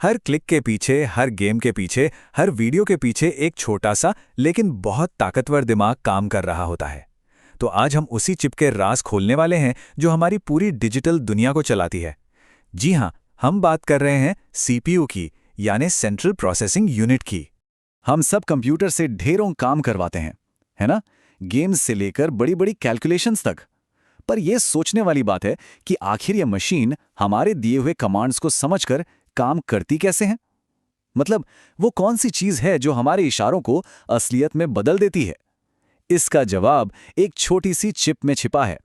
हर click के पीछे, हर game के पीछे, हर वीडियो के पीछे एक छोटा सा लेकिन बहुत ताकतवर दिमाग काम कर रहा होता है। तो आज हम उसी चिप के राज खोलने वाले हैं जो हमारी पूरी डिजिटल दुनिया को चलाती है। जी हाँ, हम बात कर रहे हैं सीपीयू की, यानी सेंट्रल प्रोसेसिंग यूनिट की। हम सब कंप्यूटर से ढेरों काम करवाते हैं, है ना? गेम्स से लेकर बड़ी बड़ी कैलकुलेशंस तक। पर यह सोचने वाली बात है कि आखिर यह मशीन हमारे दिए हुए कमांड्स को समझकर काम करती कैसे है। मतलब वो कौन सी चीज है जो हमारे इशारों को असलियत में बदल देती है? इसका जवाब एक छोटी सी चिप में छिपा है।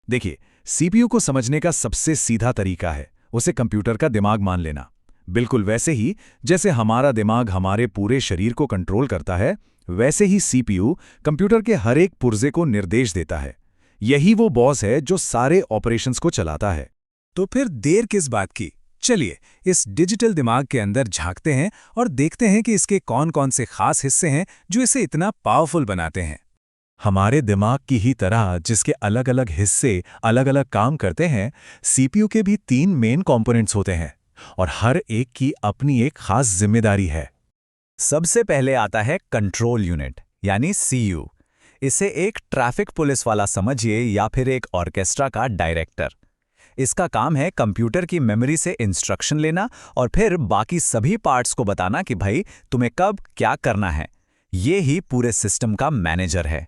देखिए, सीपीयू को समझने का सबसे सीधा तरीका है उसे कंप्यूटर का दिमाग मान लेना। बिल्कुल वैसे ही जैसे हमारा दिमाग हमारे पूरे शरीर को कंट्रोल करता है, वैसे ही सीपीयू कंप्यूटर के हर एक पुर्जे को निर्देश देता है। यही वो बॉस है जो सारे ऑपरेशंस को चलाता है। तो फिर देर किस बात की? चलिए इस डिजिटल दिमाग के अंदर झांकते हैं और देखते हैं कि इसके कौन कौन से खास हिस्से हैं जो इसे इतना पावरफुल बनाते हैं। हमारे दिमाग की ही तरह जिसके अलग अलग हिस्से अलग अलग काम करते हैं, सीपीयू के भी 3 मेन कंपोनेंट्स होते हैं और हर एक की अपनी एक खास जिम्मेदारी है। सबसे पहले आता है कंट्रोल यूनिट, यानी सीयू। इसे एक ट्रैफिक पुलिस वाला समझिए या फिर एक ऑर्केस्ट्रा का डायरेक्टर। इसका काम है कंप्यूटर की मेमोरी से इंस्ट्रक्शन लेना और फिर बाकी सभी पार्ट्स को बताना कि भाई तुम्हें कब क्या करना है। ये ही पूरे सिस्टम का मैनेजर है।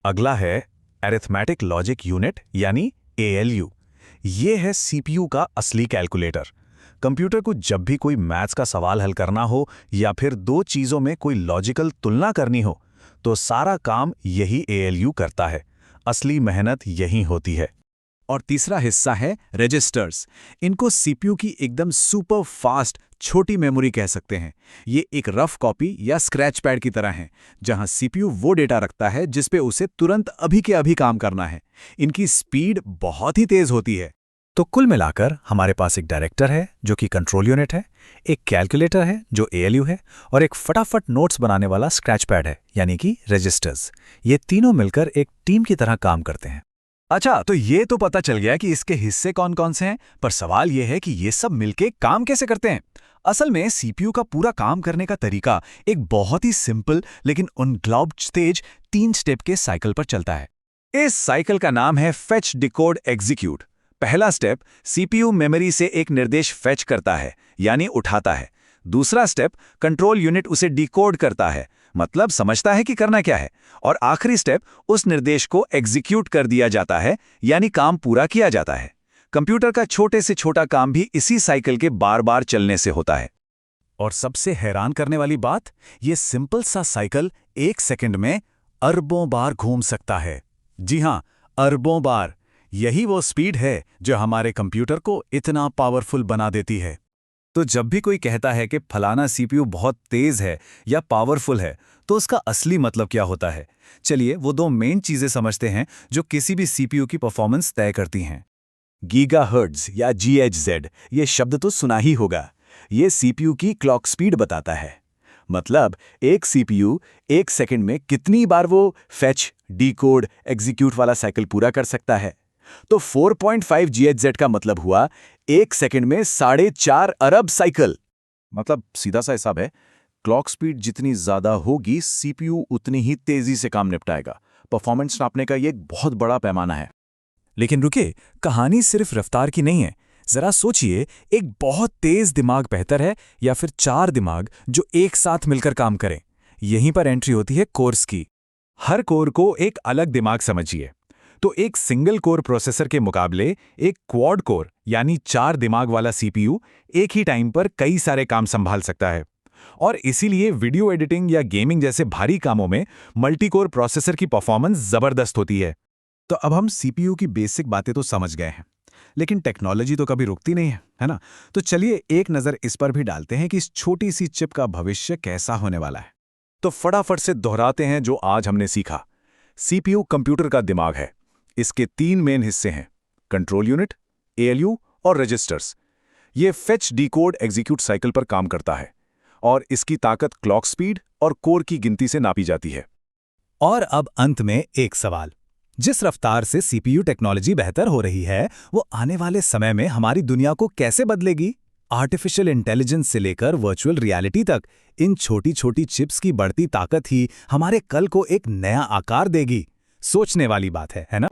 अगला है अरिथमेटिक लॉजिक यूनिट, यानी एएलयू। ये है सीपीयू का असली कैलकुलेटर। कंप्यूटर को जब भी कोई मैथ्स का सवाल हल करना हो या फिर 2 चीजों में कोई लॉजिकल तुलना करनी हो, तो सारा काम यही एएलयू करता है। असली मेहनत यही होती है। और तीसरा हिस्सा है रजिस्टर्स। इनको सीपीयू की एकदम सुपर फास्ट छोटी मेमोरी कह सकते हैं। ये एक रफ कॉपी या स्क्रैच पैड की तरह है, जहां सीपीयू वो डेटा रखता है जिस पे उसे तुरंत अभी के अभी काम करना है। इनकी स्पीड बहुत ही तेज होती है। तो कुल मिलाकर हमारे पास एक डायरेक्टर है जो कि कंट्रोल यूनिट है, एक कैलकुलेटर है जो एएलयू है, और एक फटाफट नोट्स बनाने वाला स्क्रैच पैड है, यानी कि रजिस्टर्स। ये तीनों मिलकर एक टीम की तरह काम करते हैं। अच्छा, तो ये तो पता चल गया कि इसके हिस्से कौन कौन से हैं, पर सवाल ये है कि ये सब मिलके काम कैसे करते हैं। असल में सीपीयू का पूरा काम करने का तरीका एक बहुत ही सिंपल लेकिन उनग्लाउब्ड तेज 3 स्टेप के साइकिल पर चलता है। इस साइकिल का नाम है फेच, डिकोड, एग्जीक्यूट। पहला स्टेप, सीपीयू मेमोरी से एक निर्देश फेच करता है, यानी उठाता है। दूसरा स्टेप, कंट्रोल यूनिट उसे डिकोड करता है, मतलब समझता है कि करना क्या है। और आखिरी स्टेप, उस निर्देश को एग्जीक्यूट कर दिया जाता है, यानी काम पूरा किया जाता है। कंप्यूटर का छोटे से छोटा काम भी इसी साइकिल के बार बार चलने से होता है। और सबसे हैरान करने वाली बात, ये सिंपल सा साइकिल 1 सेकंड में अरबों बार घूम सकता है। जी हां, अरबों बार। यही वो स्पीड है जो हमारे कंप्यूटर को इतना पावरफुल बना देती है। तो जब भी कोई कहता है कि फलाना सीपीयू बहुत तेज है या पावरफुल है, तो उसका असली मतलब क्या होता है? चलिए वो 2 मेन चीजें समझते हैं जो किसी भी सीपीयू की परफॉर्मेंस तय करती हैं। गीगाहर्ट्ज या जीएचजेड, ये शब्द तो सुना ही होगा। ये सीपीयू की क्लॉक स्पीड बताता है। मतलब एक सीपीयू 1 सेकंड में कितनी बार वो फेच, डिकोड, एग्जीक्यूट वाला साइकिल पूरा कर सकता है। तो 4.5 जीएचजेड का मतलब हुआ 1 सेकंड में 4.5 अरब साइकिल। मतलब सीधा सा हिसाब है, क्लॉक स्पीड जितनी ज्यादा होगी, सीपीयू उतनी ही तेजी से काम निपटाएगा। परफॉर्मेंस नापने का ये एक बहुत बड़ा पैमाना है। लेकिन रुकिए, कहानी सिर्फ रफ्तार की नहीं है। जरा सोचिए, एक बहुत तेज दिमाग बेहतर है या फिर 4 दिमाग जो एक साथ मिलकर काम करें? यहीं पर एंट्री होती है कोर्स की। हर कोर को एक अलग दिमाग समझिए। तो एक सिंगल कोर प्रोसेसर के मुकाबले एक क्वाड कोर, यानी 4 दिमाग वाला सीपीयू एक ही टाइम पर कई सारे काम संभाल सकता है। और इसीलिए वीडियो एडिटिंग या गेमिंग जैसे भारी कामों में मल्टीकोर प्रोसेसर की परफॉर्मेंस जबरदस्त होती है। तो अब हम सीपीयू की बेसिक बातें तो समझ गए हैं, लेकिन टेक्नोलॉजी तो कभी रुकती नहीं है ना? तो चलिए एक नज़र इस पर भी डालते हैं कि इस छोटी सी चिप का भविष्य कैसा होने वाला है। तो फटाफट से दोहराते हैं जो आज हमने सीखा। सीपीयू कंप्यूटर का दिमाग है। इसके 3 मेन हिस्से हैं, कंट्रोल यूनिट, एएलयू और रजिस्टर्स। ये फेच, डिकोड, एग्जीक्यूट साइकिल पर काम करता है और इसकी ताकत क्लॉक स्पीड और कोर की गिनती से नापी जाती है। और अब अंत में एक सवाल, जिस रफ्तार से सीपीयू टेक्नोलॉजी बेहतर हो रही है, वो आने वाले समय में हमारी दुनिया को कैसे बदलेगी? आर्टिफिशियल इंटेलिजेंस से लेकर वर्चुअल रियलिटी तक इन छोटी छोटी चिप्स की बढ़ती ताकत ही हमारे कल को एक नया आकार देगी। सोचने वाली बात है ना?